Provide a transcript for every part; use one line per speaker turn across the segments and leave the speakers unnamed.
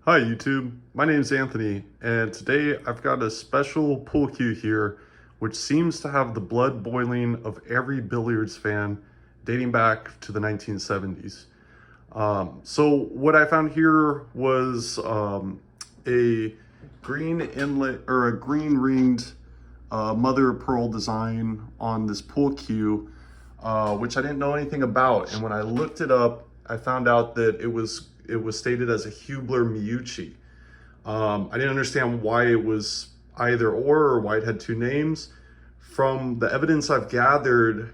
Hi YouTube, my name is Anthony, and today I've got a special pool cue here which seems to have the blood boiling of every billiards fan dating back to the 1970s. So what I found here was a green inlet or a green ringed mother of pearl design on this pool cue, which I didn't know anything about. And when I looked it up, I found out that it was stated as a Hubler Meucci. I didn't understand why it was either or why it had two names. From the evidence I've gathered,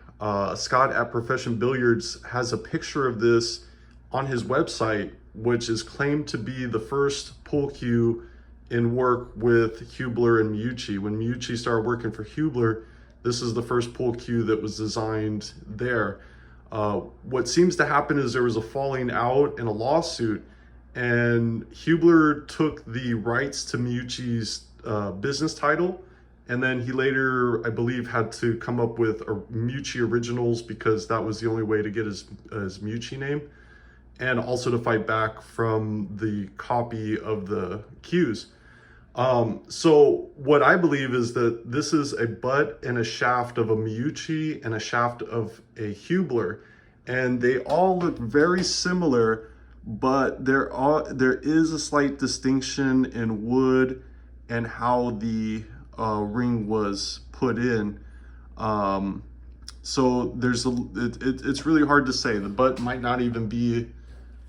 Scott at Proficient Billiards has a picture of this on his website, which is claimed to be the first pool cue in work with Hubler and Meucci. When Meucci started working for Hubler, this is the first pool cue that was designed there. What seems to happen is there was a falling out in a lawsuit, and Hubler took the rights to Meucci's business title, and then he later, I believe, had to come up with Meucci Originals because that was the only way to get his Meucci name, and also to fight back from the copy of the cues. So what I believe is that this is a butt and a shaft of a Meucci and a shaft of a Hubler, and they all look very similar, but there is a slight distinction in wood and how the ring was put in. So it's really hard to say. The butt might not even be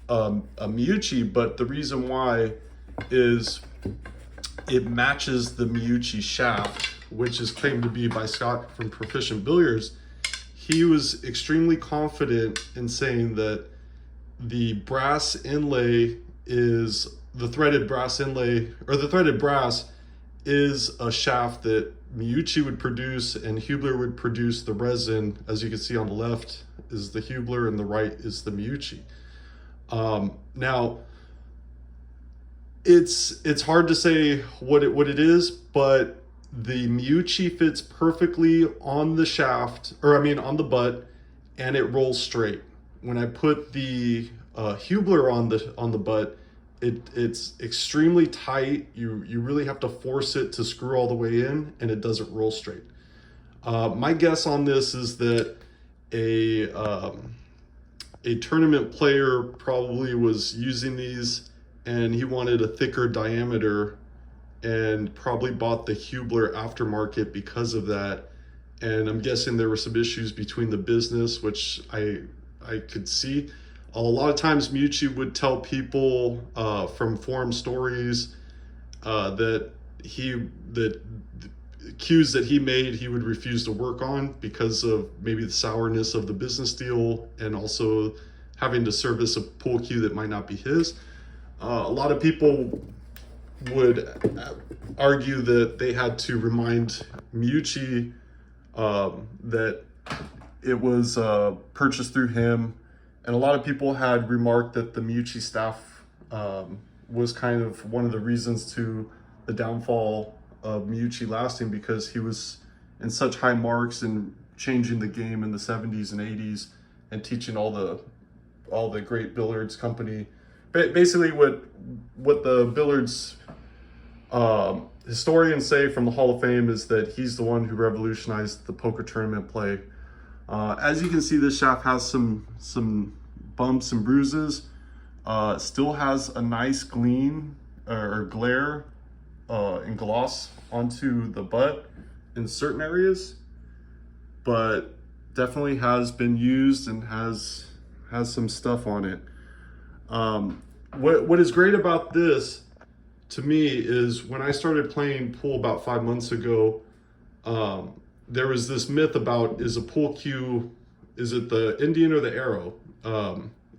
a Meucci, but the reason why is it matches the Meucci shaft, which is claimed to be by Scott from Proficient Billiards. He was extremely confident in saying that the brass inlay is the threaded brass inlay, or the threaded brass is a shaft that Meucci would produce and Hubler would produce the resin. As you can see on the left is the Hubler and the right is the Meucci. Now, it's hard to say what it is, but the Meucci fits perfectly on the shaft, or I mean on the butt, and it rolls straight. When I put the Hubler on the butt, it's extremely tight. You really have to force it to screw all the way in, and it doesn't roll straight. My guess on this is that a tournament player probably was using these and he wanted a thicker diameter and probably bought the Hubler aftermarket because of that. And I'm guessing there were some issues between the business, which I could see. A lot of times Meucci would tell people from forum stories that the cues that he made he would refuse to work on because of maybe the sourness of the business deal and also having to service a pool cue that might not be his. A lot of people would argue that they had to remind Meucci that it was purchased through him. And a lot of people had remarked that the Meucci staff was kind of one of the reasons to the downfall of Meucci lasting, because he was in such high marks and changing the game in the 70s and 80s and teaching all the great billiards company. Basically what the billiards historians say from the Hall of Fame is that he's the one who revolutionized the poker tournament play. As you can see, this shaft has some bumps and bruises. Still has a nice gleam or glare and gloss onto the butt in certain areas, but definitely has been used and has some stuff on it. What is great about this to me is when I started playing pool about 5 months ago, there was this myth about, is a pool cue, is it the Indian or the arrow?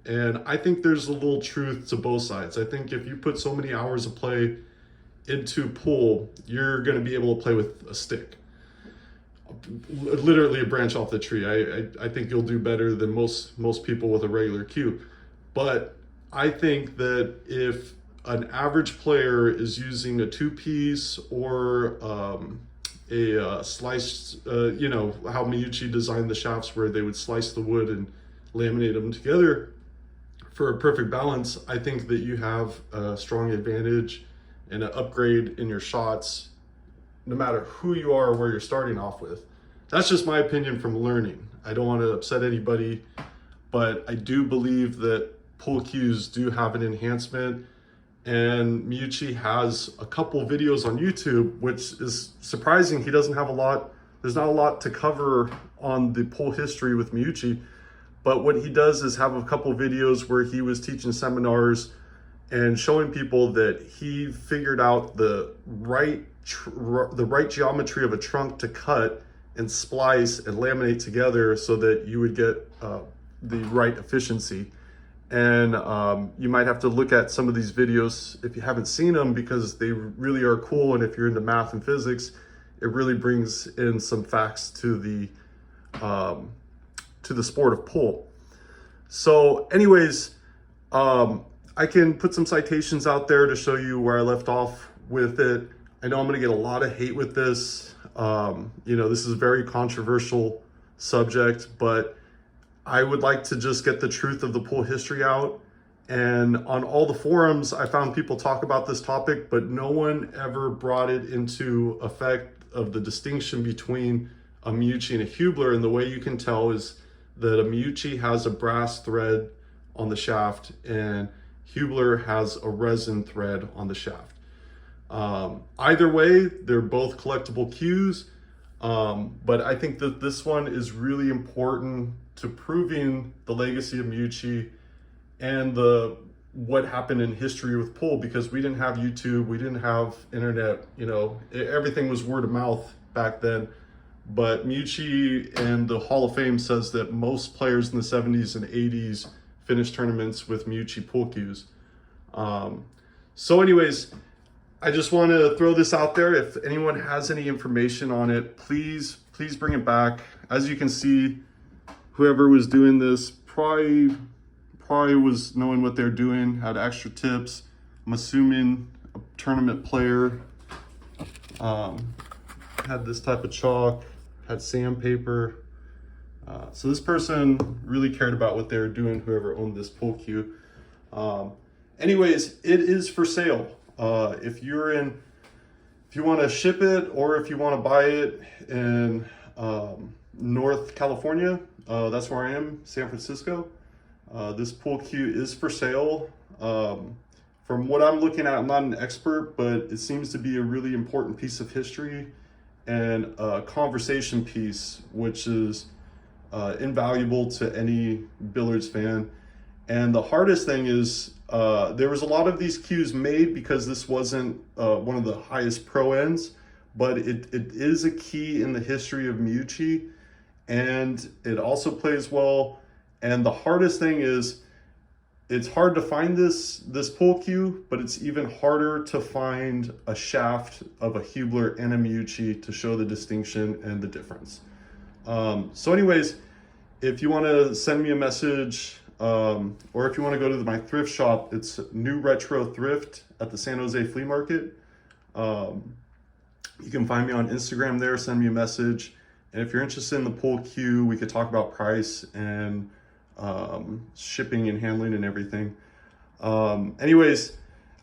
And I think there's a little truth to both sides. I think if you put so many hours of play into pool, you're going to be able to play with a stick, literally a branch off the tree. I think you'll do better than most people with a regular cue. But I think that if an average player is using a two-piece or a sliced, how Meucci designed the shafts where they would slice the wood and laminate them together. for a perfect balance, I think that you have a strong advantage and an upgrade in your shots, no matter who you are or where you're starting off with. That's just my opinion from learning. I don't want to upset anybody, but I do believe that pull cues do have an enhancement, and Meucci has a couple videos on YouTube, which is surprising. He doesn't have a lot, there's not a lot to cover on the pull history with Meucci, but what he does is have a couple videos where he was teaching seminars and showing people that he figured out the right geometry of a trunk to cut and splice and laminate together so that you would get the right efficiency. And you might have to look at some of these videos if you haven't seen them, because they really are cool. And if you're into math and physics, it really brings in some facts to the sport of pull. So anyways, I can put some citations out there to show you where I left off with it. I know I'm going to get a lot of hate with this. You know, this is a very controversial subject, but I would like to just get the truth of the pull history out. And on all the forums, I found people talk about this topic, but no one ever brought it into effect of the distinction between a Meucci and a Hubler. And the way you can tell is that a Meucci has a brass thread on the shaft and Hubler has a resin thread on the shaft. Either way, they're both collectible cues, but I think that this one is really important to proving the legacy of Meucci and what happened in history with pull, because we didn't have YouTube, we didn't have internet, you know, everything was word of mouth back then. But Meucci and the Hall of Fame says that most players in the 70s and 80s finished tournaments with Meucci pull cues. So anyways, I just want to throw this out there. If anyone has any information on it, please bring it back. As you can see, whoever was doing this probably was knowing what they're doing, had extra tips. I'm assuming a tournament player, had this type of chalk, had sandpaper. So this person really cared about what they were doing, whoever owned this pull cue. Anyways, it is for sale. If you want to ship it, or if you want to buy it in North California, that's where I am, San Francisco. This pull cue is for sale. From what I'm looking at, I'm not an expert, but it seems to be a really important piece of history and a conversation piece, which is invaluable to any billiards fan. And the hardest thing is, there was a lot of these cues made because this wasn't one of the highest pro ends, but it is a key in the history of Meucci, and it also plays well. And the hardest thing is, it's hard to find this pull cue, but it's even harder to find a shaft of a Hubler and a Meucci to show the distinction and the difference. So anyways, if you want to send me a message, or if you want to go to my thrift shop, it's New Retro Thrift at the San Jose Flea Market. You can find me on Instagram there, send me a message. And if you're interested in the pull cue, we could talk about price and shipping and handling and everything. Anyways,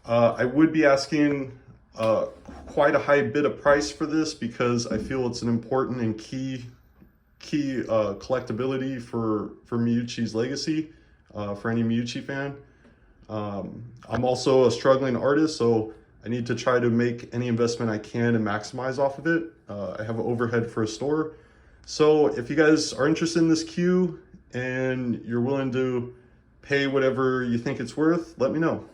I would be asking quite a high bid of price for this, because I feel it's an important and key collectability for Meucci's legacy, for any Meucci fan. I'm also a struggling artist, so I need to try to make any investment I can and maximize off of it. I have an overhead for a store. So if you guys are interested in this cue and you're willing to pay whatever you think it's worth, let me know.